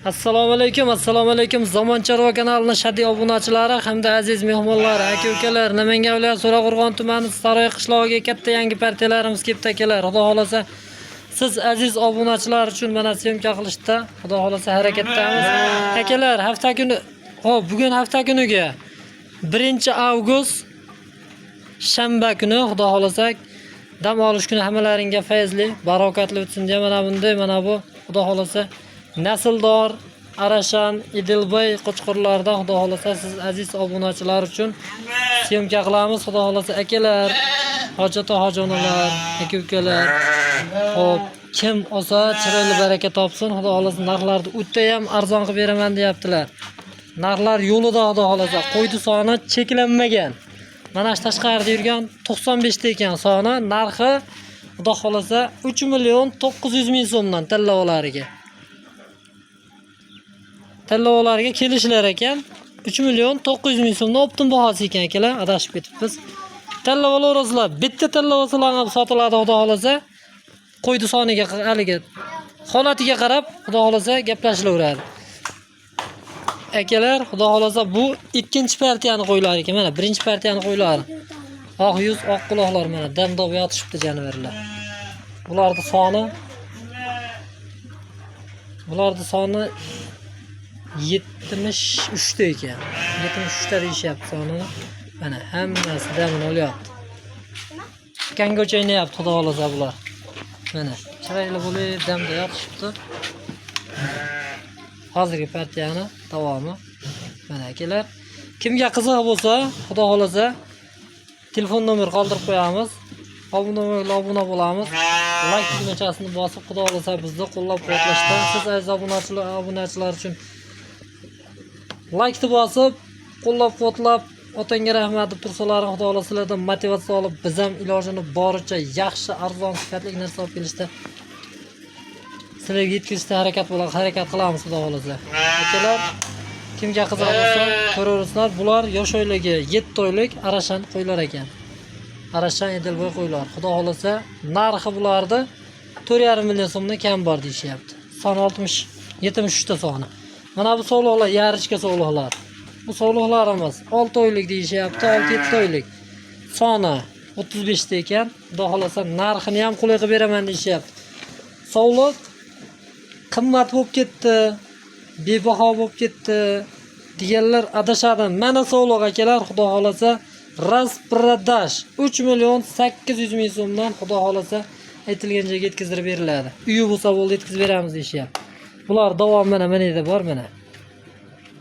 Assalomu alaykum. Zamon Chorva kanalining shaddiy obunachilari hamda aziz mehmonlar, aka-ukalar, Namangan viloyati So'raqo'rg'on tumani Saroy qishlog'iga katta yangi partiyalarimiz kelibdi akalar. Xudo xolasa siz aziz obunachilar uchun mana syomka qilishda, xudo xolasa harakatdamiz. Akalar, hafta kuni, bugun hafta kuniga 1-avgust shanba kuni xudo xolasa dam olish kuni hammalaringga fayzli, barokatli o'tsin deya mana bu xudo xolasa Nasldor, Arashan, Idilboy qo'chqorlarda xudo xolasa siz aziz obunachilar uchun syomka qilamiz. Xudo xolasa akalar, hojonalar, aka-ukalar. Xo'p, kim olsa chiroyli baraka topsin. Xudo xolasa narxlarni o'ta ham arzon qilib beraman deyaptilar. Narxlar yo'lida xudo xolasa, qo'ydi soni cheklanmagan. Mana shu tashqarida yurgan 95 ta ekan soni, narxi xudo xolasa 3.900.000 so'mdan tanlovolariga. Tanlovolariga kelishlar ekan. 3.900.000 so'mdan optim bahosi ekan akalar, adashib ketibmiz. Tanlovolar bitta tanlovolar sotiladi xudo xolasa. Qo'ydi soniga, haliga holatiga qarab xudo xolasa gaplashilaveradi. Akalar, xudo xolasa bu ikkinchi partiyani qo'ylari ekan. Mana birinchi partiyani qo'ylari. Oq yuz, oq quloqlar mana damdob yotishibdi jonivorlar. Bularning soni 73 ta ekan. 73 ta deyishyapti sonini. Mana hammasi damini olyapti. Kangocha o'ynayapti xudo xolasa bular. Mana chiroyli bo'lib damda yotishibdi. Hozirgi partiyani davomi. Mana akalar, kimga qiziq bo'lsa, xudo xolasa telefon nomer qoldirib qo'yamiz. Obuna bo'lamiz. Like tugmachasini bosib, xudo xolasa bizni qo'llab-quvvatlashda, siz aziz obunachilar uchun like ni bosib, qo'llab-quvvatlab, otangga rahmat deb tursalar, xudo xolasa sizlardan motivatsiya olib, biz ham ilojini boricha yaxshi, arzon sifatli narsa olib kelishda sizlarga yetkazishga harakat qilamiz xudo xolasa. Akalar, kimga qiziq bo'lsa, ko'raverasizlar. Bular yosh oilaga 7 oylik Arashan qo'ylar ekan. Arashan Idilboy qo'ylar. Xudo xolasa narxi bularni 4.5 million so'mdan kam bor deyishyapti. Son 73 ta soni. Mana bu sog'liqlar yarichka sog'liqlar. Bu sog'liqlarimiz 6 oylik deyishyapti, 6-7 oylik. Soni 35 ta ekan. Xudo xolasa narxini ham qulay qilib beraman deyishyapti. Sog'liq qimmat bo'lib ketdi, bebaho bo'lib ketdi deganlar adashadi. Mana sog'liq akalar, xudo xolasa rasprodash 3.800.000 so'mdan xudo xolasa aytilgan joyga yetkazib beriladi. Uyi bo'lsa bo'ldi yetkazib beramiz deyishyapti. Bular davom mana eda bor mana.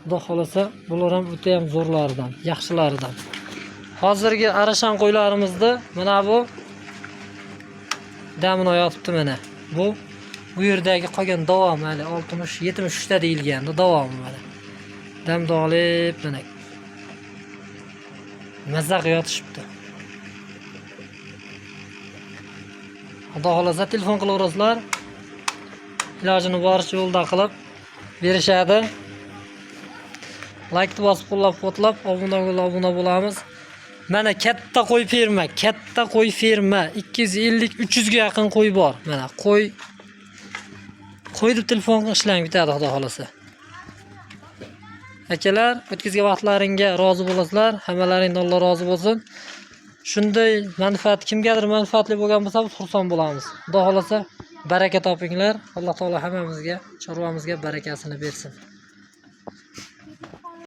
Xudo xolasa bular ham o'ta ham zo'rlaridan, yaxshilaridan. Hozirgi Arashan qo'ylarimizda mana bu damini yotibdi mana. Bu yerdagi qolgan davom hali 60-73 ta deyilganda davomi mana. Damda olib mana mazaq yotishibdi. Xudo xolasa telefon qilaverasizlar. Ilojini boricha yo'lda qilib berishadi. Like bosib qo'llab-quvvatlab, obuna bo'lamiz. Mana katta qo'y ferma, 250-300 ga yaqin qo'y bor. Mana qo'y deb telefon ishlang bitadi xudo xolasa. Akalar, o'tkazgan vaqtlaringga rozi bo'lasizlar, hammalaringdan Alloh rozi bo'lsin. Shunday manfaat kimgadir manfaatli bo'lgan bo'lsa, xursand bo'lamiz. Xudo xolasa baraka topinglar. Alloh taolo hammamizga, chorvamizga barakasini bersin.